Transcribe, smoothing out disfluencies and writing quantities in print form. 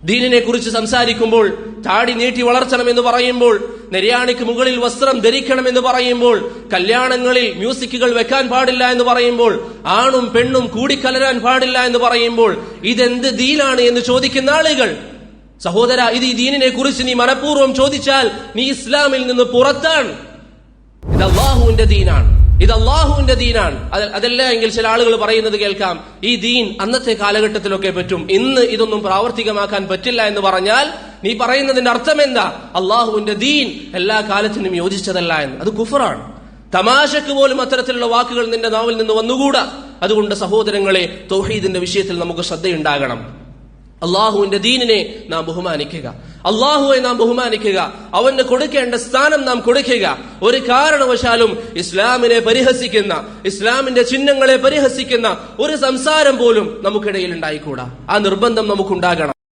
ദീനിനെ കുറിച്ച് സംസാരിക്കുമ്പോൾ താടി നീട്ടി വളർത്തണമെന്ന് പറയുമ്പോൾ, നെര്യാണിക്ക് മുകളിൽ വസ്ത്രം ധരിക്കണമെന്ന് പറയുമ്പോൾ, കല്യാണങ്ങളിൽ മ്യൂസിക്കുകൾ വെക്കാൻ പാടില്ല എന്ന് പറയുമ്പോൾ, ആണും പെണ്ണും കൂടിക്കലരാൻ പാടില്ല എന്ന് പറയുമ്പോൾ, ഇതെന്ത് ദീനാണ് എന്ന് ചോദിക്കുന്ന ആളുകൾ, സഹോദര, ഇത് ഈ ദീനിനെ കുറിച്ച് നീ മനഃപൂർവ്വം ചോദിച്ചാൽ നീ ഇസ്ലാമിൽ നിന്ന് പുറത്താണ്. ഇത് അള്ളാഹുവിന്റെ ദീനാണ്, ഇത് അള്ളാഹുവിന്റെ ദീനാണ്. അതല്ല എങ്കിൽ ചില ആളുകൾ പറയുന്നത് കേൾക്കാം, ഈ ദീൻ അന്നത്തെ കാലഘട്ടത്തിലൊക്കെ പറ്റും, ഇന്ന് ഇതൊന്നും പ്രാവർത്തികമാക്കാൻ പറ്റില്ല എന്ന് പറഞ്ഞാൽ നീ പറയുന്നതിന്റെ അർത്ഥം എന്താ? അള്ളാഹുവിന്റെ ദീൻ എല്ലാ കാലത്തിനും യോജിച്ചതല്ല എന്ന്. അത് കുഫറാണ്. തമാശക്ക് പോലും അത്തരത്തിലുള്ള വാക്കുകൾ നിന്റെ നാവിൽ നിന്ന് വന്നുകൂടാ. അതുകൊണ്ട് സഹോദരങ്ങളെ, തൗഹീദിന്റെ വിഷയത്തിൽ നമുക്ക് ശ്രദ്ധയുണ്ടാകണം. അള്ളാഹുവിന്റെ ദീനിനെ നാം ബഹുമാനിക്കുക, അള്ളാഹുവെ നാം ബഹുമാനിക്കുക, അവന് കൊടുക്കേണ്ട സ്ഥാനം നാം കൊടുക്കുക. ഒരു കാരണവശാലും ഇസ്ലാമിനെ പരിഹസിക്കുന്ന, ഇസ്ലാമിന്റെ ചിഹ്നങ്ങളെ പരിഹസിക്കുന്ന ഒരു സംസാരം പോലും നമുക്കിടയിൽ ഉണ്ടായിക്കൂടാ. ആ നിർബന്ധം നമുക്കുണ്ടാകണം.